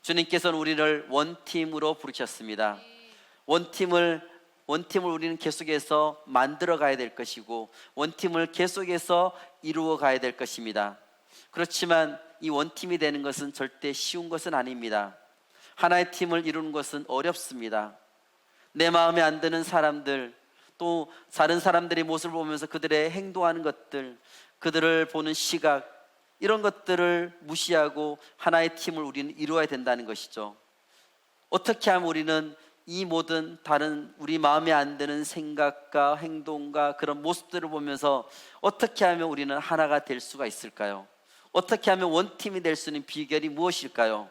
주님께서는 우리를 원팀으로 부르셨습니다. 원팀을 원팀을 우리는 계속해서 만들어 가야 될 것이고 원팀을 계속해서 이루어 가야 될 것입니다. 그렇지만 이 원팀이 되는 것은 절대 쉬운 것은 아닙니다. 하나의 팀을 이루는 것은 어렵습니다. 내 마음에 안 드는 사람들, 또 다른 사람들의 모습을 보면서 그들의 행동하는 것들, 그들을 보는 시각, 이런 것들을 무시하고 하나의 팀을 우리는 이루어야 된다는 것이죠. 어떻게 하면 우리는 이 모든 다른 우리 마음에 안 드는 생각과 행동과 그런 모습들을 보면서 어떻게 하면 우리는 하나가 될 수가 있을까요? 어떻게 하면 원팀이 될 수 있는 비결이 무엇일까요?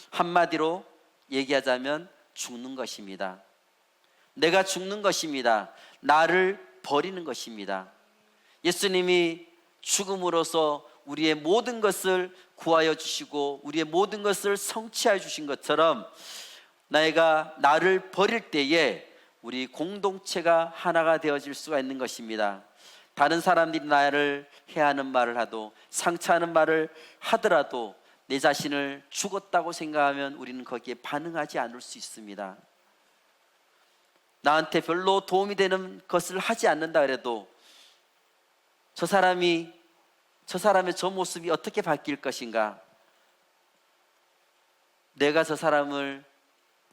한마디로 얘기하자면 죽는 것입니다. 내가 죽는 것입니다. 나를 버리는 것입니다. 예수님이 죽음으로써 우리의 모든 것을 구하여 주시고 우리의 모든 것을 성취하여 주신 것처럼 내가 나를 버릴 때에 우리 공동체가 하나가 되어질 수가 있는 것입니다. 다른 사람들이 나를 해하는 말을 하도 상처하는 말을 하더라도 내 자신을 죽었다고 생각하면 우리는 거기에 반응하지 않을 수 있습니다. 나한테 별로 도움이 되는 것을 하지 않는다 그래도 저 사람의 저 모습이 어떻게 바뀔 것인가? 내가 저 사람을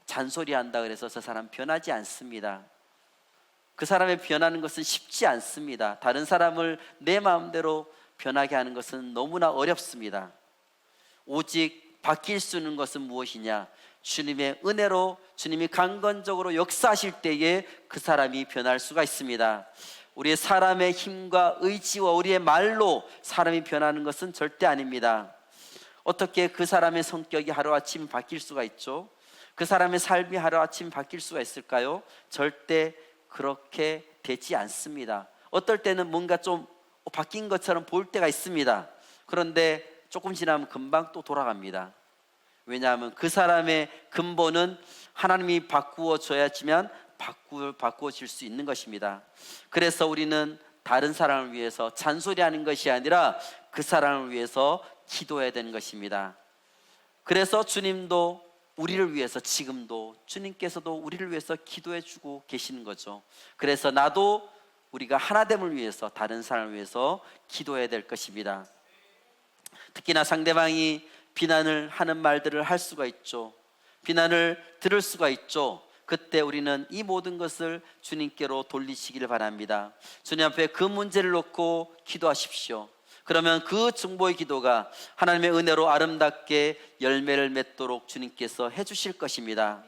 잔소리한다 그래서 저 사람 변하지 않습니다. 그 사람의 변하는 것은 쉽지 않습니다. 다른 사람을 내 마음대로 변하게 하는 것은 너무나 어렵습니다. 오직 바뀔 수 있는 것은 무엇이냐? 주님의 은혜로 주님이 강건적으로 역사하실 때에 그 사람이 변할 수가 있습니다. 우리의 사람의 힘과 의지와 우리의 말로 사람이 변하는 것은 절대 아닙니다. 어떻게 그 사람의 성격이 하루아침 바뀔 수가 있죠? 그 사람의 삶이 하루아침 바뀔 수가 있을까요? 절대 그렇게 되지 않습니다. 어떨 때는 뭔가 좀 바뀐 것처럼 보일 때가 있습니다. 그런데 조금 지나면 금방 또 돌아갑니다. 왜냐하면 그 사람의 근본은 하나님이 바꾸어줘야지만 바꾸어질 수 있는 것입니다. 그래서 우리는 다른 사람을 위해서 잔소리하는 것이 아니라 그 사람을 위해서 기도해야 되는 것입니다. 그래서 주님도 우리를 위해서 지금도 주님께서도 우리를 위해서 기도해 주고 계시는 거죠. 그래서 나도 우리가 하나됨을 위해서 다른 사람을 위해서 기도해야 될 것입니다. 특히나 상대방이 비난을 하는 말들을 할 수가 있죠. 비난을 들을 수가 있죠. 그때 우리는 이 모든 것을 주님께로 돌리시기를 바랍니다. 주님 앞에 그 문제를 놓고 기도하십시오. 그러면 그 중보의 기도가 하나님의 은혜로 아름답게 열매를 맺도록 주님께서 해주실 것입니다.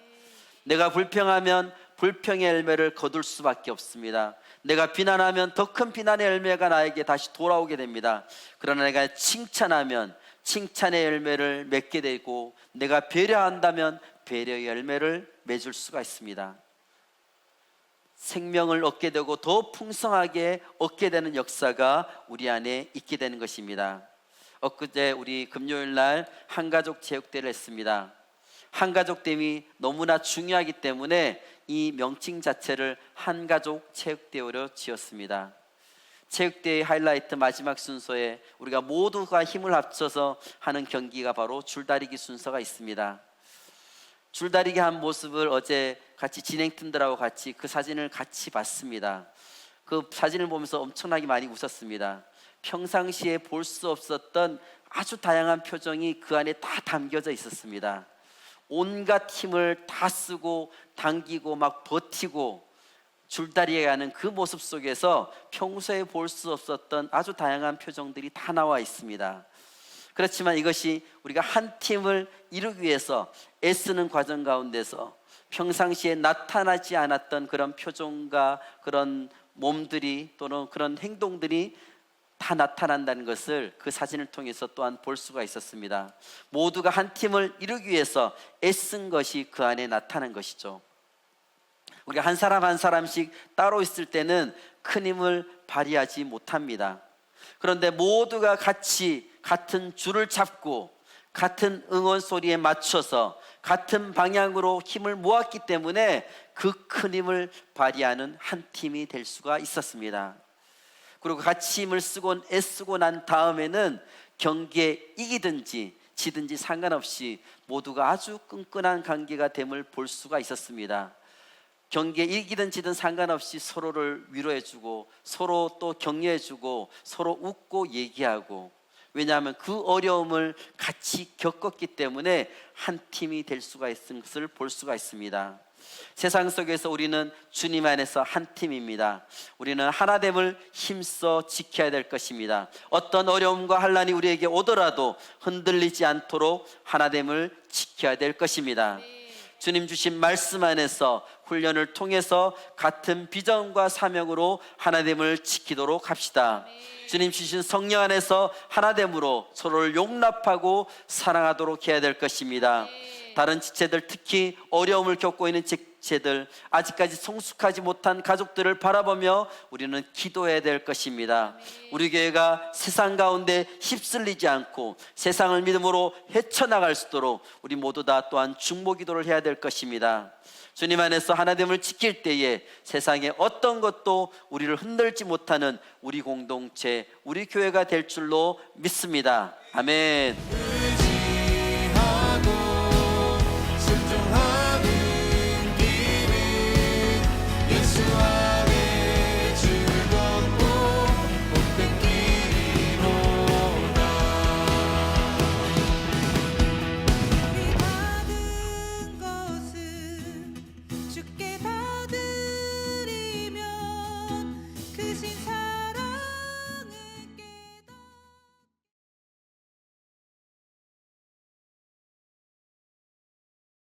내가 불평하면 불평의 열매를 거둘 수밖에 없습니다. 내가 비난하면 더 큰 비난의 열매가 나에게 다시 돌아오게 됩니다. 그러나 내가 칭찬하면 칭찬의 열매를 맺게 되고 내가 배려한다면 배려의 열매를 맺을 수가 있습니다. 생명을 얻게 되고 더 풍성하게 얻게 되는 역사가 우리 안에 있게 되는 것입니다. 엊그제 우리 금요일날 한가족 체육대회를 했습니다. 한가족됨이 너무나 중요하기 때문에 이 명칭 자체를 한가족 체육대회로 지었습니다. 체육대회 하이라이트 마지막 순서에 우리가 모두가 힘을 합쳐서 하는 경기가 바로 줄다리기 순서가 있습니다. 줄다리기 한 모습을 어제 같이 진행팀들하고 같이 그 사진을 같이 봤습니다. 그 사진을 보면서 엄청나게 많이 웃었습니다. 평상시에 볼 수 없었던 아주 다양한 표정이 그 안에 다 담겨져 있었습니다. 온갖 힘을 다 쓰고 당기고 막 버티고 줄다리기 하는 그 모습 속에서 평소에 볼 수 없었던 아주 다양한 표정들이 다 나와 있습니다. 그렇지만 이것이 우리가 한 팀을 이루기 위해서 애쓰는 과정 가운데서 평상시에 나타나지 않았던 그런 표정과 그런 몸들이 또는 그런 행동들이 다 나타난다는 것을 그 사진을 통해서 또한 볼 수가 있었습니다. 모두가 한 팀을 이루기 위해서 애쓴 것이 그 안에 나타난 것이죠. 우리가 한 사람 한 사람씩 따로 있을 때는 큰 힘을 발휘하지 못합니다. 그런데 모두가 같이 같은 줄을 잡고 같은 응원 소리에 맞춰서 같은 방향으로 힘을 모았기 때문에 그 큰 힘을 발휘하는 한 팀이 될 수가 있었습니다. 그리고 같이 힘을 쓰고 애쓰고 난 다음에는 경기에 이기든지 지든지 상관없이 모두가 아주 끈끈한 관계가 됨을 볼 수가 있었습니다. 경기에 이기든 지든 상관없이 서로를 위로해주고 서로 또 격려해주고 서로 웃고 얘기하고, 왜냐하면 그 어려움을 같이 겪었기 때문에 한 팀이 될 수가 있는 것을 볼 수가 있습니다. 세상 속에서 우리는 주님 안에서 한 팀입니다. 우리는 하나됨을 힘써 지켜야 될 것입니다. 어떤 어려움과 환난이 우리에게 오더라도 흔들리지 않도록 하나됨을 지켜야 될 것입니다. 주님 주신 말씀 안에서 훈련을 통해서 같은 비전과 사명으로 하나됨을 지키도록 합시다. 주님 주신 성령 안에서 하나됨으로 서로를 용납하고 사랑하도록 해야 될 것입니다. 다른 지체들, 특히 어려움을 겪고 있는 지체들, 아직까지 성숙하지 못한 가족들을 바라보며 우리는 기도해야 될 것입니다. 우리 교회가 세상 가운데 휩쓸리지 않고 세상을 믿음으로 헤쳐나갈 수 있도록 우리 모두 다 또한 중보 기도를 해야 될 것입니다. 주님 안에서 하나됨을 지킬 때에 세상에 어떤 것도 우리를 흔들지 못하는 우리 공동체, 우리 교회가 될 줄로 믿습니다. 아멘.